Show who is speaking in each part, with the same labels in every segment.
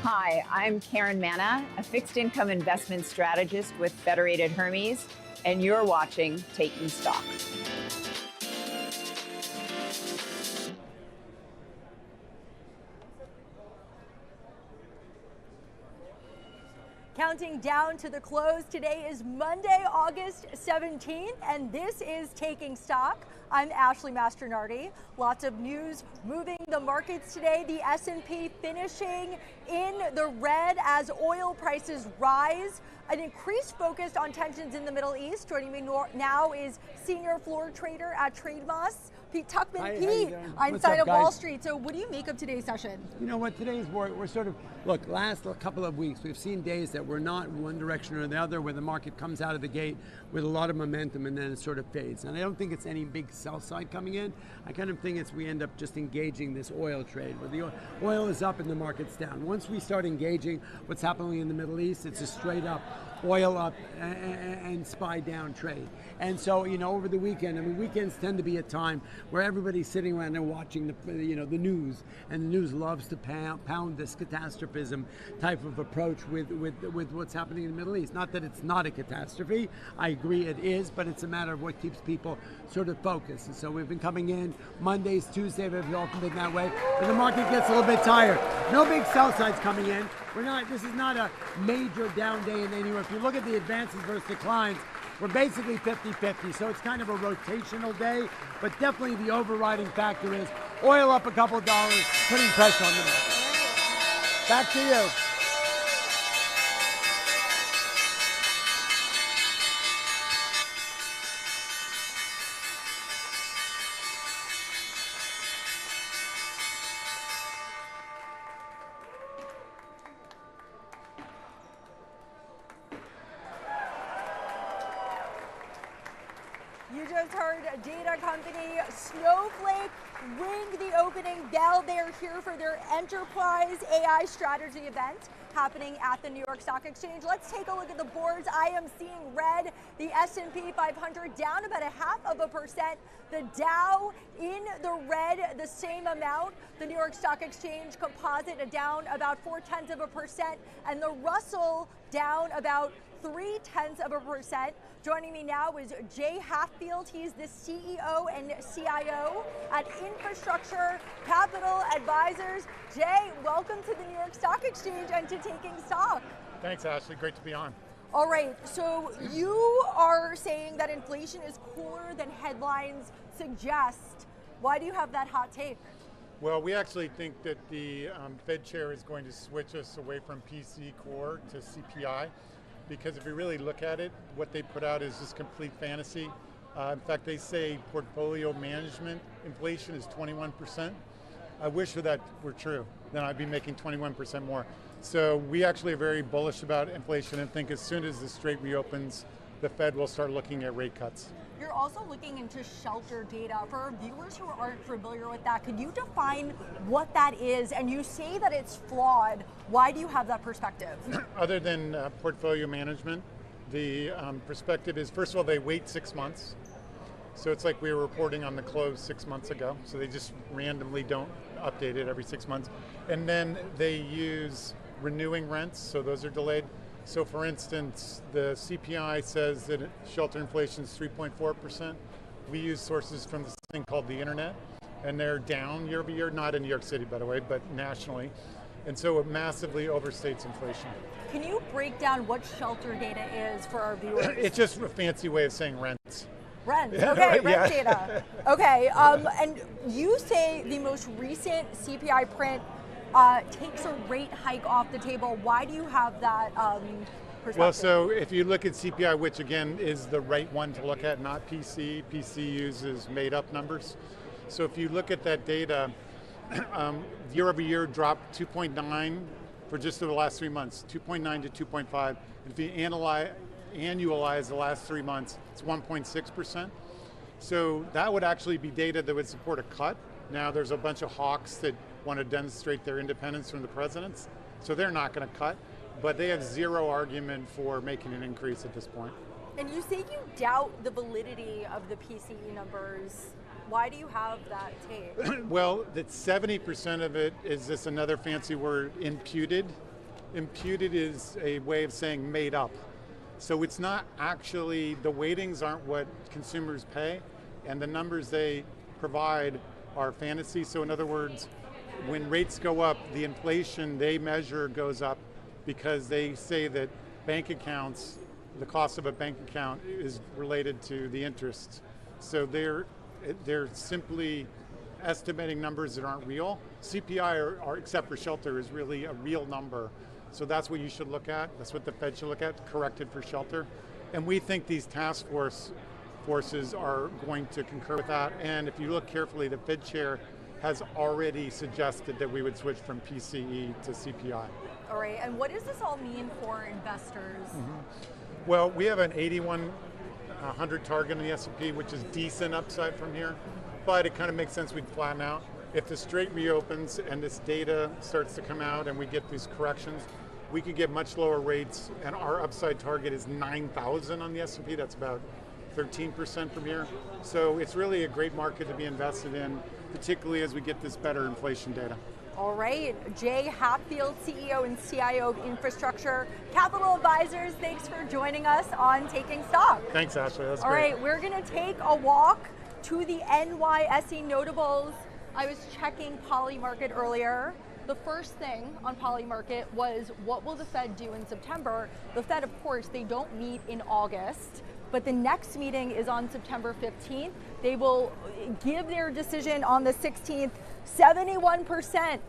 Speaker 1: Hi, I'm Karen Manna, a fixed income investment strategist with Federated Hermes, and you're watching Taking Stock.
Speaker 2: Counting down to the close, today is Monday, August 17th, and this is Taking Stock. I'm Ashley Mastronardi. Lots of news moving the markets today. The S&P finishing in the red as oil prices rise. An increased focus on tensions in the Middle East. Joining me now is senior floor trader at TradeMoss, Pete Tuchman.
Speaker 3: Hi,
Speaker 2: Pete, Inside of Wall Street. So what do you make of today's session?
Speaker 3: You know what, today's we're sort of, look, last couple of weeks, we've seen days that we're not in one direction or the other, where the market comes out of the gate with a lot of momentum and then it sort of fades. And I don't think it's any big sell side coming in. I kind of think we end up just engaging this oil trade, where the oil is up and the market's down. Once we start engaging what's happening in the Middle East, it's a straight up oil up and SPY down trade. And so, you know, over the weekend, I mean, weekends tend to be a time where everybody's sitting around and watching the news, and the news loves to pound this catastrophism type of approach with what's happening in the Middle East. Not that it's not a catastrophe, I agree it is, but it's a matter of what keeps people sort of focused. And so we've been coming in Mondays, Tuesdays, we've often been that way, and the market gets a little bit tired. No big sell sides coming in. This is not a major down day in anywhere. If you look at the advances versus declines, we're basically 50-50, so it's kind of a rotational day, but definitely the overriding factor is oil up a couple dollars, putting pressure on the market. Back to you.
Speaker 2: You just heard data company Snowflake ring the opening bell. They're here for their Enterprise AI Strategy event happening at the New York Stock Exchange. Let's take a look at the boards. I am seeing red. The S&P 500 down about 0.5%. The Dow in the red, the same amount. The New York Stock Exchange Composite down about 0.4%, and the Russell down about 0.3%. Joining me now is Jay Halffield. He's the CEO and CIO at Infrastructure Capital Advisors. Jay, welcome to the New York Stock Exchange and to Taking Stock.
Speaker 4: Thanks, Ashley. Great to be on.
Speaker 2: All right, so you are saying that inflation is cooler than headlines suggest. Why do you have that hot take?
Speaker 4: Well, we actually think that the Fed chair is going to switch us away from PC core to CPI, because if you really look at it, what they put out is just complete fantasy. In fact, they say portfolio management inflation is 21%. I wish that were true, then I'd be making 21% more. So we actually are very bullish about inflation and think as soon as the Strait reopens, the Fed will start looking at rate cuts.
Speaker 2: You're also looking into shelter data. For our viewers who aren't familiar with that, could you define what that is? And you say that it's flawed. Why do you have that perspective?
Speaker 4: Other than portfolio management, the perspective is, first of all, they wait 6 months. So it's like we were reporting on the close 6 months ago. So they just randomly don't update it every 6 months. And then they use renewing rents, so those are delayed. So for instance, the CPI says that shelter inflation is 3.4%. We use sources from this thing called the internet, and they're down year over year, not in New York City, by the way, but nationally. And so it massively overstates inflation.
Speaker 2: Can you break down what shelter data is for our viewers?
Speaker 4: It's just a fancy way of saying rents.
Speaker 2: Rent, okay, rent data. Okay, and you say the most recent CPI print takes a rate hike off the table. Why do you have that perspective?
Speaker 4: Well, so if you look at CPI, which again is the right one to look at, not PC. PC uses made up numbers. So if you look at that data, year over year dropped 2.9 for just the last 3 months, 2.9 to 2.5. And if you annualize the last 3 months, it's 1.6%. So that would actually be data that would support a cut. Now there's a bunch of hawks that want to demonstrate their independence from the presidents, so they're not going to cut, but they have zero argument for making an increase at this point.
Speaker 2: And you say you doubt the validity of the PCE numbers. Why do you have that take?
Speaker 4: Well, that 70% of it is this another fancy word, imputed. imputed is a way of saying made up. So it's not actually, the weightings aren't what consumers pay, and the numbers they provide are fantasy. So in other words, when rates go up, the inflation they measure goes up because they say that bank accounts, the cost of a bank account is related to the interest. So they're simply estimating numbers that aren't real. CPI, or except for shelter, is really a real number. So that's what you should look at. That's what the Fed should look at, corrected for shelter. And we think these task forces are going to concur with that. And if you look carefully, the Fed chair has already suggested that we would switch from PCE to CPI.
Speaker 2: All right, and what does this all mean for investors?
Speaker 4: Well, we have an 8100 target in the S&P, which is decent upside from here, but it kind of makes sense we'd flatten out. If the strait reopens and this data starts to come out and we get these corrections, we could get much lower rates, and our upside target is 9,000 on the S&P. That's about 13% from here. So it's really a great market to be invested in, particularly as we get this better inflation data.
Speaker 2: All right, Jay Hatfield, CEO and CIO of Infrastructure Capital Advisors, thanks for joining us on Taking Stock.
Speaker 4: Thanks, Ashley, that's
Speaker 2: All
Speaker 4: great.
Speaker 2: right, we're gonna take a walk to the NYSE notables. I was checking Polymarket earlier. The first thing on Polymarket was, what will the Fed do in September? The Fed, of course, they don't meet in August, but the next meeting is on September 15th. They will give their decision on the 16th. 71%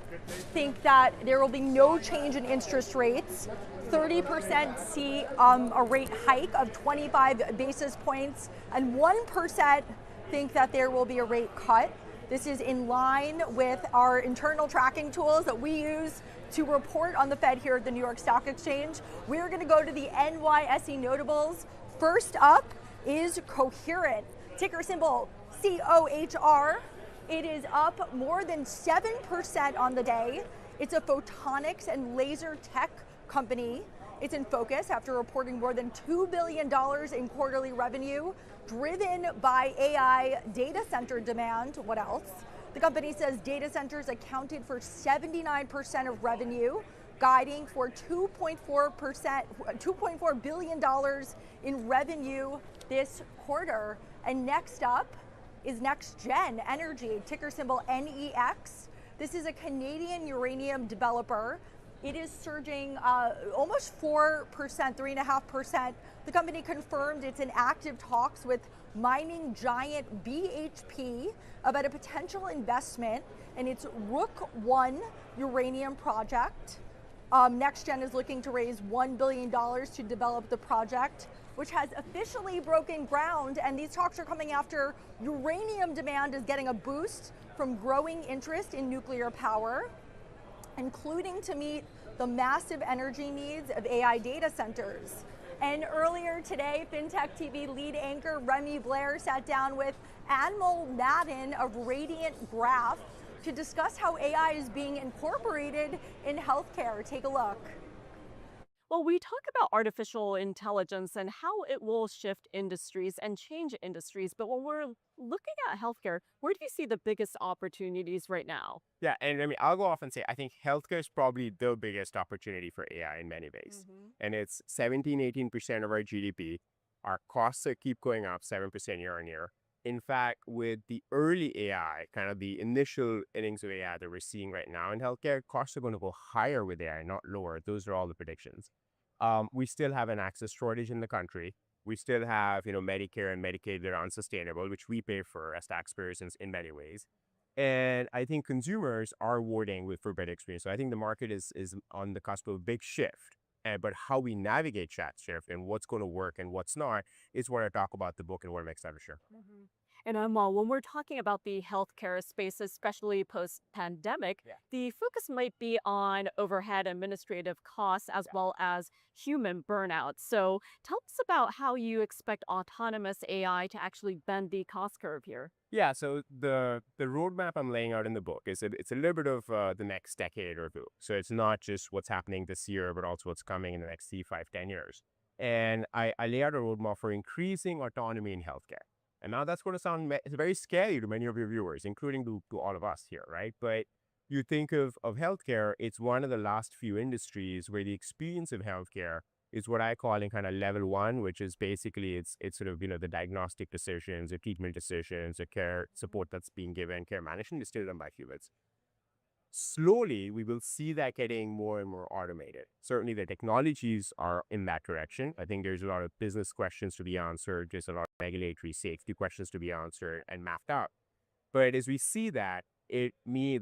Speaker 2: think that there will be no change in interest rates. 30% see a rate hike of 25 basis points, and 1% think that there will be a rate cut. This is in line with our internal tracking tools that we use to report on the Fed here at the New York Stock Exchange. We're going to go to the NYSE notables. First up is Coherent, ticker symbol COHR. It is up more than 7% on the day. It's a photonics and laser tech company. It's in focus after reporting more than $2 billion in quarterly revenue, driven by AI data center demand. What else? The company says data centers accounted for 79% of revenue, guiding for $2.4 billion in revenue this quarter. And next up is NextGen Energy, ticker symbol NEX. This is a Canadian uranium developer. It is surging almost 4%, 3.5%. The company confirmed it's in active talks with mining giant BHP about a potential investment in its Rook I uranium project. NextGen is looking to raise $1 billion to develop the project, which has officially broken ground, and these talks are coming after uranium demand is getting a boost from growing interest in nuclear power, including to meet the massive energy needs of AI data centers. And earlier today, FinTech TV lead anchor Remy Blair sat down with Anmol Madden of Radiant Graph to discuss how AI is being incorporated in healthcare. Take a look.
Speaker 5: Well, we talk about artificial intelligence and how it will shift industries and change industries. But when we're looking at healthcare, where do you see the biggest opportunities right now?
Speaker 6: Yeah, and I mean, I'll go off and say, I think healthcare is probably the biggest opportunity for AI in many ways. And it's 17, 18% of our GDP. Our costs keep going up 7% year on year. In fact, with the early AI, kind of the initial innings of AI that we're seeing right now in healthcare, costs are going to go higher with AI, not lower. Those are all the predictions. We still have an access shortage in the country. We still have, Medicare and Medicaid that are unsustainable, which we pay for as taxpayers in many ways. And I think consumers are rewarding for better experience. So I think the market is on the cusp of a big shift. But how we navigate that shift and what's going to work and what's not is what I talk about in the book and what makes that for sure.
Speaker 5: And when we're talking about the healthcare space, especially post-pandemic, the focus might be on overhead administrative costs as well as human burnout. So tell us about how you expect autonomous AI to actually bend the cost curve here.
Speaker 6: Yeah, so the roadmap I'm laying out in the book it's a little bit of the next decade or two. So it's not just what's happening this year, but also what's coming in the next 3, 5, 10 years. And I lay out a roadmap for increasing autonomy in healthcare. And now that's going to sound very scary to many of your viewers, including to all of us here, right? But you think of healthcare, it's one of the last few industries where the experience of healthcare is what I call in kind of level one, which is basically it's sort of, the diagnostic decisions, the treatment decisions, the care support that's being given, care management is still done by humans. Slowly, we will see that getting more and more automated. Certainly, the technologies are in that direction. I think there's a lot of business questions to be answered. There's a lot of regulatory safety questions to be answered and mapped out. But as we see that, it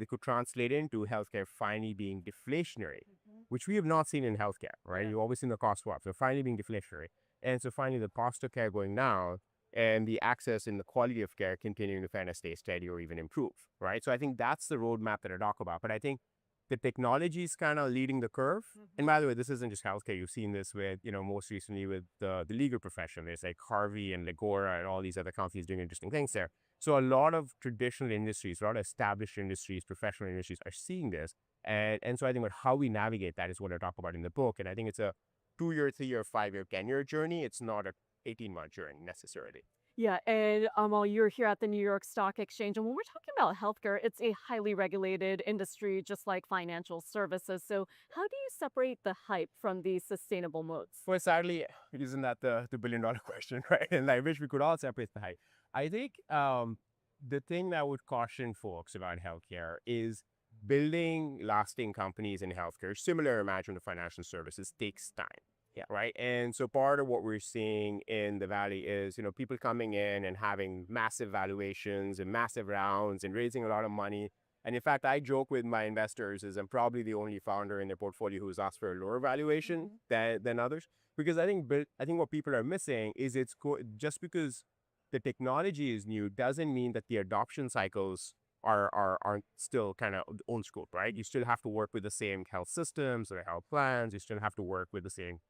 Speaker 6: could translate into healthcare finally being deflationary, which we have not seen in healthcare, right? You've always seen the cost go up. So finally being deflationary. And so finally the cost of care going down and the access and the quality of care continuing to kind of stay steady or even improve, right? So I think that's the roadmap that I talk about. But I think the technology is kind of leading the curve. And by the way, this isn't just healthcare. You've seen this with, most recently with the legal profession. There's like Harvey and Legora and all these other companies doing interesting things there. So a lot of traditional industries, a lot of established industries, professional industries are seeing this. And so I think about how we navigate that is what I talk about in the book. And I think it's a 2-year, 3-year, 5-year, 10-year journey. It's not a 18-month journey necessarily.
Speaker 5: Yeah, and Amal, you're here at the New York Stock Exchange, and when we're talking about healthcare, it's a highly regulated industry, just like financial services. So how do you separate the hype from the sustainable moats?
Speaker 6: Well, sadly, isn't that the billion-dollar question, right? And I wish we could all separate the hype. I think the thing that I would caution folks about healthcare is building lasting companies in healthcare, similar imagine to financial services, takes time. Yeah. Right. And so part of what we're seeing in the Valley is, people coming in and having massive valuations and massive rounds and raising a lot of money. And in fact, I joke with my investors is I'm probably the only founder in their portfolio who's asked for a lower valuation than others, because I think what people are missing is just because the technology is new doesn't mean that the adoption cycles aren't still kind of old school, right? You still have to work with the same health systems or health plans. You still have to work with the same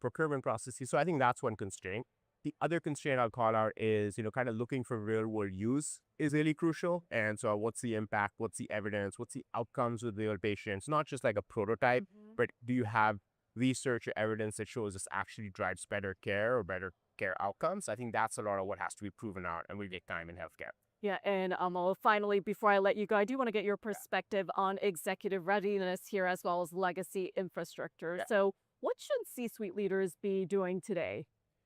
Speaker 6: procurement processes. So I think that's one constraint. The other constraint I'll call out is, kind of looking for real world use is really crucial. And so what's the impact? What's the evidence? What's the outcomes with real patients? Not just like a prototype, but do you have research or evidence that shows this actually drives better care or better care outcomes? I think that's a lot of what has to be proven out and will take time in healthcare.
Speaker 5: Yeah, and finally, before I let you go, I do want to get your perspective on executive readiness here as well as legacy infrastructure.
Speaker 6: Yeah.
Speaker 5: So what should C-suite leaders be doing today?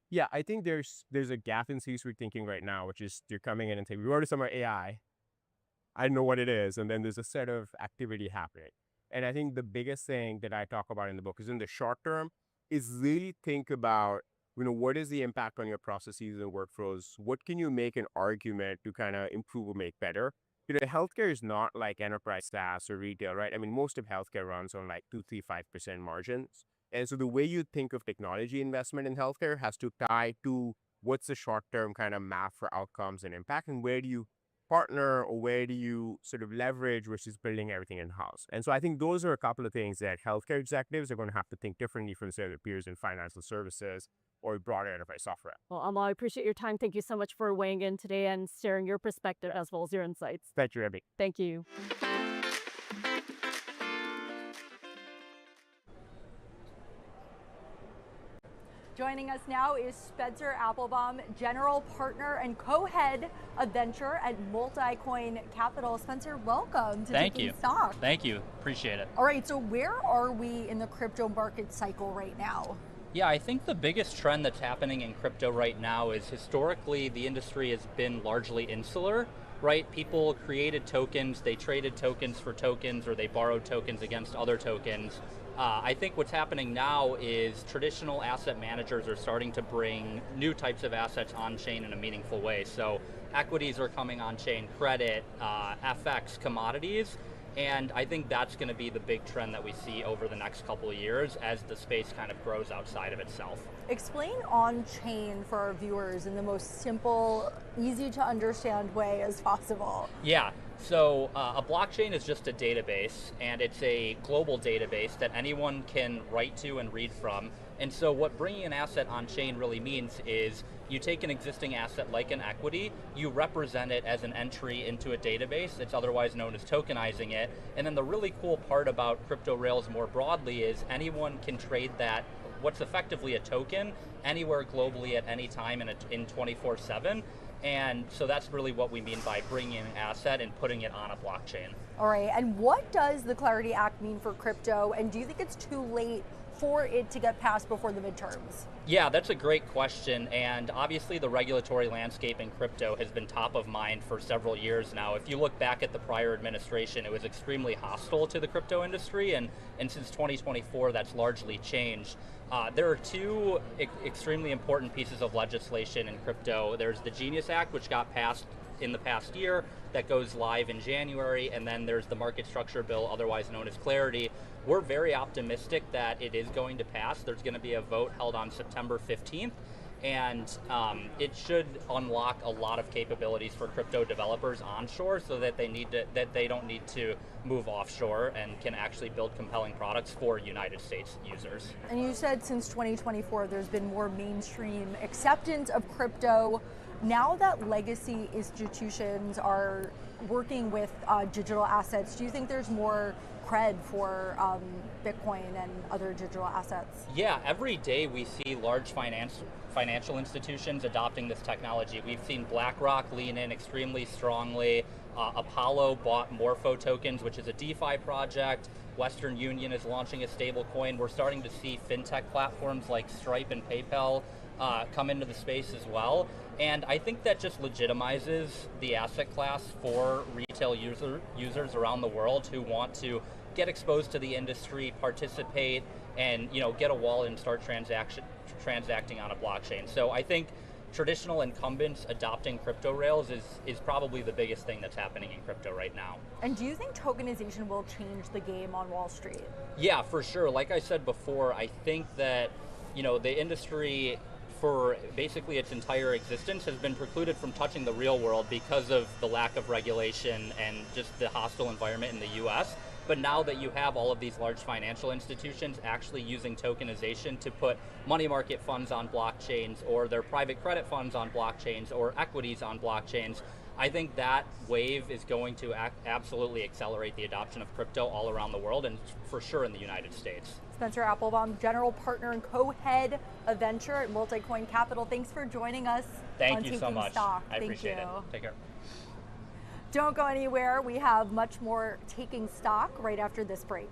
Speaker 6: Yeah, I think there's a gap in C-suite thinking right now, which is you're coming in and saying, we already some AI. I know what it is. And then there's a set of activity happening. And I think the biggest thing that I talk about in the book is in the short term is really think about, what is the impact on your processes and workflows? What can you make an argument to kind of improve or make better? Healthcare is not like enterprise SaaS or retail, right? I mean, most of healthcare runs on like 2-5% margins. And so the way you think of technology investment in healthcare has to tie to what's the short-term kind of map for outcomes and impact, and where do you partner or where do you sort of leverage versus building everything in-house. And so I think those are a couple of things that healthcare executives are going to have to think differently from say their peers in financial services or broader enterprise software.
Speaker 5: Well, Amal, I appreciate your time. Thank you so much for weighing in today and sharing your perspective as well as your insights.
Speaker 6: Thank you, Abby.
Speaker 5: Thank you.
Speaker 2: Joining us now is Spencer Applebaum, General Partner and Co-Head of Venture at Multicoin Capital. Spencer, welcome to Taking Stock.
Speaker 7: Thank you. Appreciate it.
Speaker 2: All right, so where are we in the crypto market cycle right now?
Speaker 7: Yeah, I think the biggest trend that's happening in crypto right now is historically the industry has been largely insular, right? People created tokens, they traded tokens for tokens, or they borrowed tokens against other tokens. I think what's happening now is traditional asset managers are starting to bring new types of assets on-chain in a meaningful way. So equities are coming on-chain, credit, FX, commodities, and I think that's going to be the big trend that we see over the next couple of years as the space kind of grows outside of itself.
Speaker 2: Explain on-chain for our viewers in the most simple, easy to understand way as possible.
Speaker 7: Yeah. So a blockchain is just a database, and it's a global database that anyone can write to and read from. And so what bringing an asset on chain really means is you take an existing asset like an equity, you represent it as an entry into a database. It's otherwise known as tokenizing it. And then the really cool part about crypto rails more broadly is anyone can trade that, what's effectively a token, anywhere globally at any time in 24/7. And so that's really what we mean by bringing an asset and putting it on a blockchain.
Speaker 2: All right, and what does the Clarity Act mean for crypto? And do you think it's too late for it to get passed before the midterms?
Speaker 7: Yeah, that's a great question. And obviously the regulatory landscape in crypto has been top of mind for several years now. If you look back at the prior administration, it was extremely hostile to the crypto industry. And since 2024, that's largely changed. There are two extremely important pieces of legislation in crypto. There's the Genius Act, which got passed in the past year, that goes live in January, and then there's the Market Structure Bill, otherwise known as Clarity. We're very optimistic that it is going to pass. There's going to be a vote held on September 15th, and it should unlock a lot of capabilities for crypto developers onshore, so that they don't need to move offshore and can actually build compelling products for United States users.
Speaker 2: And you said since 2024 there's been more mainstream acceptance of crypto. Now that legacy institutions are working with digital assets, do you think there's more cred for Bitcoin and other digital assets?
Speaker 7: Yeah, every day we see large financial institutions adopting this technology. We've seen BlackRock lean in extremely strongly. Apollo bought Morpho tokens, which is a DeFi project. Western Union is launching a stable coin. We're starting to see fintech platforms like Stripe and PayPal come into the space as well. And I think that just legitimizes the asset class for retail users around the world who want to get exposed to the industry, participate, and get a wallet and start transacting on a blockchain. So I think traditional incumbents adopting crypto rails is probably the biggest thing that's happening in crypto right now.
Speaker 2: And do you think tokenization will change the game on Wall Street?
Speaker 7: Yeah, for sure. Like I said before, I think that the industry for basically its entire existence has been precluded from touching the real world because of the lack of regulation and just the hostile environment in the US. But now that you have all of these large financial institutions actually using tokenization to put money market funds on blockchains, or their private credit funds on blockchains, or equities on blockchains, I think that wave is going to absolutely accelerate the adoption of crypto all around the world, and for sure in the United States.
Speaker 2: Spencer Applebaum, General Partner and Co-Head of Venture at Multicoin Capital. Thanks for joining us.
Speaker 7: Thank you so
Speaker 2: Taking
Speaker 7: much.
Speaker 2: Stock.
Speaker 7: I appreciate it. Take care.
Speaker 2: Don't go anywhere. We have much more Taking Stock right after this break.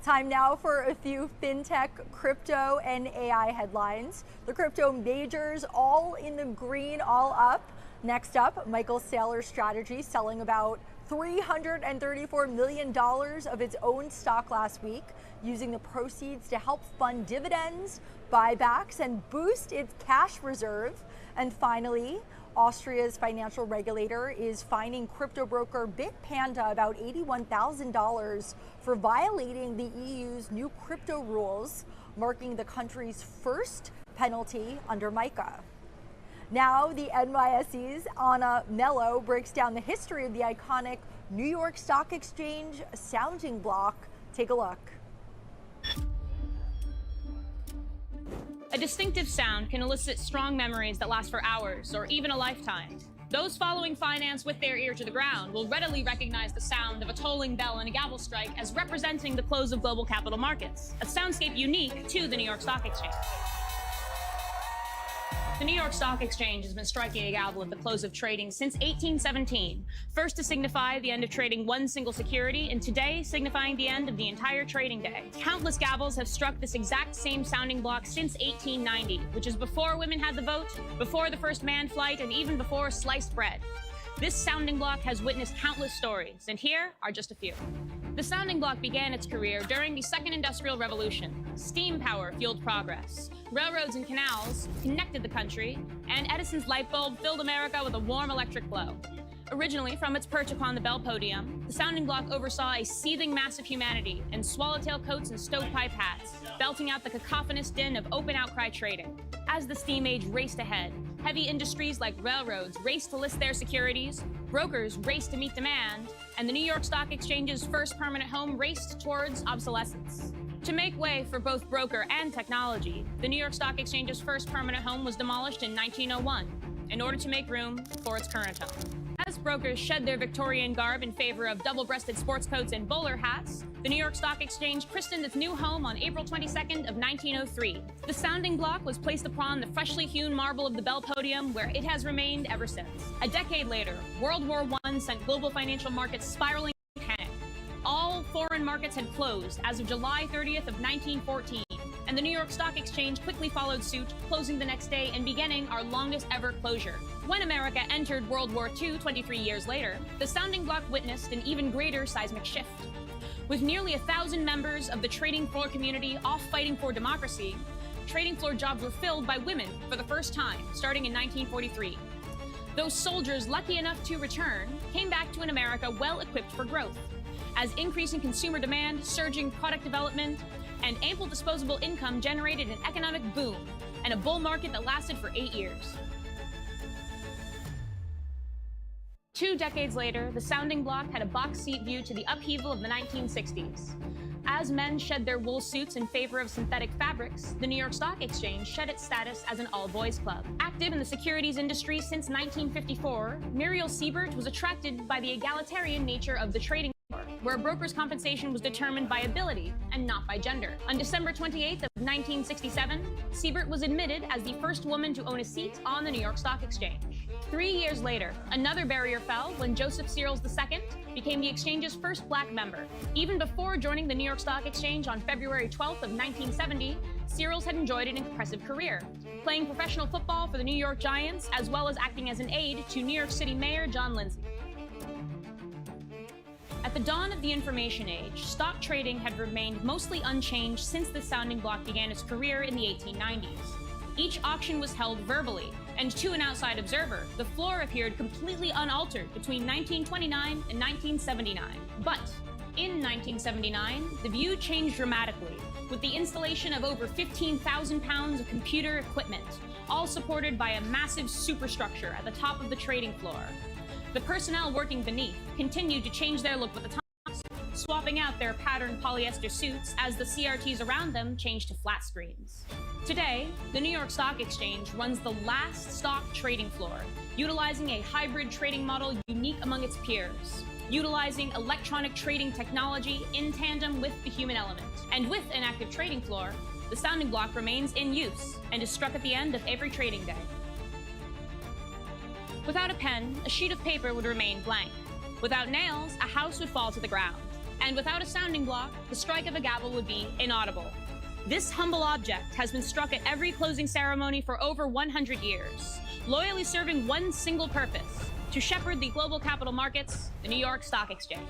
Speaker 2: Time now for a few fintech, crypto, and AI headlines. The crypto majors all in the green, all up. Next up, Michael Saylor's strategy selling about $334 million of its own stock last week, using the proceeds to help fund dividends, buybacks, and boost its cash reserve. And finally, Austria's financial regulator is fining crypto broker Bitpanda about $81,000 for violating the EU's new crypto rules, marking the country's first penalty under MiCA. Now, the NYSE's Anna Mello breaks down the history of the iconic New York Stock Exchange sounding block. Take a look.
Speaker 8: A distinctive sound can elicit strong memories that last for hours or even a lifetime. Those following finance with their ear to the ground will readily recognize the sound of a tolling bell and a gavel strike as representing the close of global capital markets, a soundscape unique to the New York Stock Exchange. The New York Stock Exchange has been striking a gavel at the close of trading since 1817, first to signify the end of trading one single security, and today signifying the end of the entire trading day. Countless gavels have struck this exact same sounding block since 1890, which is before women had the vote, before the first manned flight, and even before sliced bread. This sounding block has witnessed countless stories, and here are just a few. The sounding block began its career during the Second Industrial Revolution. Steam power fueled progress. Railroads and canals connected the country, and Edison's light bulb filled America with a warm electric glow. Originally from its perch upon the bell podium, the sounding block oversaw a seething mass of humanity in swallowtail coats and stovepipe hats, belting out the cacophonous din of open outcry trading. As the steam age raced ahead, heavy industries like railroads raced to list their securities, brokers raced to meet demand, and the New York Stock Exchange's first permanent home raced towards obsolescence. To make way for both broker and technology, the New York Stock Exchange's first permanent home was demolished in 1901 in order to make room for its current home. As brokers shed their Victorian garb in favor of double-breasted sports coats and bowler hats, the New York Stock Exchange christened its new home on April 22nd of 1903. The sounding block was placed upon the freshly hewn marble of the bell podium, where it has remained ever since. A decade later, World War I sent global financial markets spiraling in panic. All foreign markets had closed as of July 30th of 1914, and the New York Stock Exchange quickly followed suit, closing the next day and beginning our longest ever closure. When America entered World War II 23 years later, the sounding block witnessed an even greater seismic shift. With nearly 1,000 members of the trading floor community off fighting for democracy, trading floor jobs were filled by women for the first time, starting in 1943. Those soldiers lucky enough to return came back to an America well equipped for growth, as increasing consumer demand, surging product development, and ample disposable income generated an economic boom and a bull market that lasted for 8 years. 2 decades later, the sounding block had a box seat view to the upheaval of the 1960s. As men shed their wool suits in favor of synthetic fabrics, the New York Stock Exchange shed its status as an all-boys club. Active in the securities industry since 1954, Muriel Siebert was attracted by the egalitarian nature of the trading floor, where a broker's compensation was determined by ability and not by gender. On December 28th of 1967, Siebert was admitted as the first woman to own a seat on the New York Stock Exchange. 3 years later, another barrier fell when Joseph Searles II became the exchange's first black member. Even before joining the New York Stock Exchange on February 12th of 1970, Searles had enjoyed an impressive career, playing professional football for the New York Giants, as well as acting as an aide to New York City Mayor John Lindsay. At the dawn of the information age, stock trading had remained mostly unchanged since the sounding block began its career in the 1890s. Each auction was held verbally, and to an outside observer, the floor appeared completely unaltered between 1929 and 1979. But in 1979, the view changed dramatically, with the installation of over 15,000 pounds of computer equipment, all supported by a massive superstructure at the top of the trading floor. The personnel working beneath continued to change their look with the times, swapping out their patterned polyester suits as the CRTs around them changed to flat screens. Today, the New York Stock Exchange runs the last stock trading floor, utilizing a hybrid trading model unique among its peers, utilizing electronic trading technology in tandem with the human element. And with an active trading floor, the sounding block remains in use and is struck at the end of every trading day. Without a pen, a sheet of paper would remain blank. Without nails, a house would fall to the ground. And without a sounding block, the strike of a gavel would be inaudible. This humble object has been struck at every closing ceremony for over 100 years, loyally serving one single purpose: to shepherd the global capital markets, the New York Stock Exchange.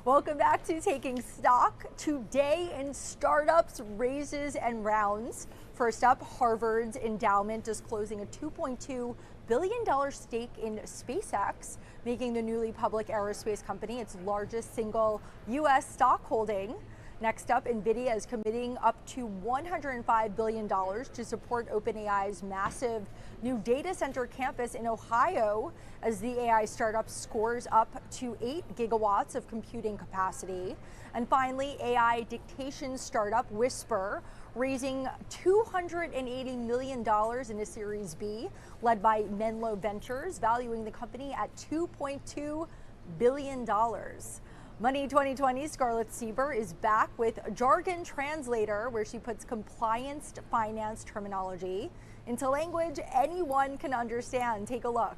Speaker 2: Welcome back to Taking Stock. Today in startups, raises, and rounds. First up, Harvard's endowment disclosing a $2.2 billion stake in SpaceX, making the newly public aerospace company its largest single U.S. stock holding. Next up, NVIDIA is committing up to $105 billion to support OpenAI's massive new data center campus in Ohio as the AI startup scores up to 8 gigawatts of computing capacity. And finally, AI dictation startup Whisper raising $280 million in a Series B, led by Menlo Ventures, valuing the company at $2.2 billion. Money 2020 Scarlett Sieber is back with Jargon Translator, where she puts compliance finance terminology into language anyone can understand. Take a look.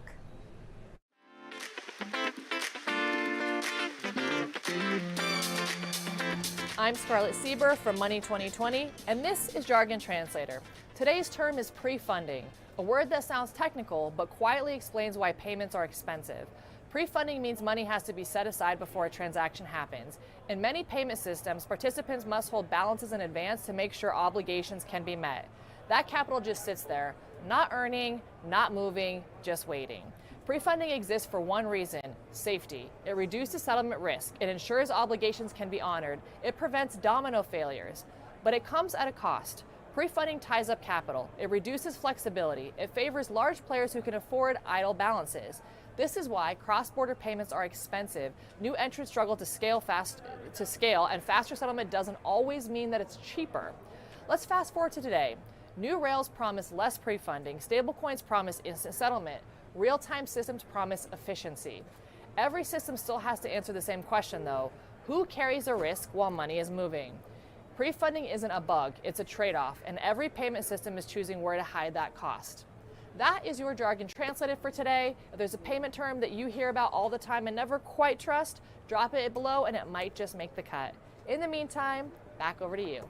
Speaker 9: I'm Scarlett Sieber from Money 2020, and this is Jargon Translator. Today's term is pre-funding, a word that sounds technical but quietly explains why payments are expensive. Pre-funding means money has to be set aside before a transaction happens. In many payment systems, participants must hold balances in advance to make sure obligations can be met. That capital just sits there, not earning, not moving, just waiting. Pre-funding exists for one reason: safety. It reduces settlement risk. It ensures obligations can be honored. It prevents domino failures. But it comes at a cost. Pre-funding ties up capital. It reduces flexibility. It favors large players who can afford idle balances. This is why cross-border payments are expensive. New entrants struggle to scale, and faster settlement doesn't always mean that it's cheaper. Let's fast forward to today. New rails promise less pre-funding. Stablecoins promise instant settlement. Real-time systems promise efficiency. Every system still has to answer the same question, though: who carries the risk while money is moving? Pre-funding isn't a bug, it's a trade-off, and every payment system is choosing where to hide that cost. That is your Jargon Translated for today. If there's a payment term that you hear about all the time and never quite trust, drop it below and it might just make the cut. In the meantime, back over to you.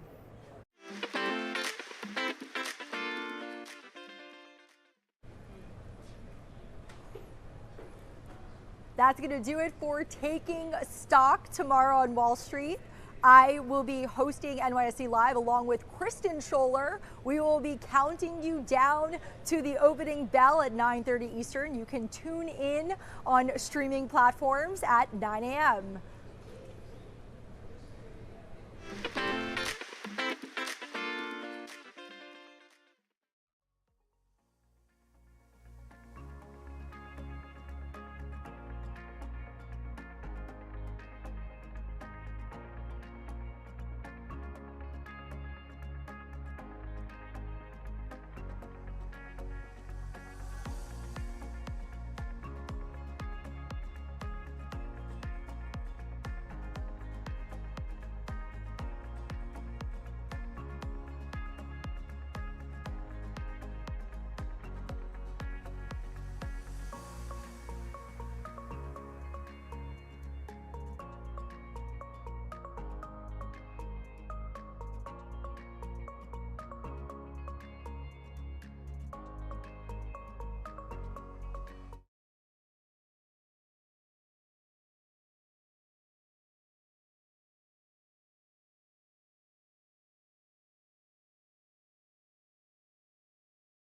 Speaker 2: That's going to do it for Taking Stock tomorrow on Wall Street. I will be hosting NYSE Live along with Kristen Scholler. We will be counting you down to the opening bell at 9:30 Eastern. You can tune in on streaming platforms at 9 a.m.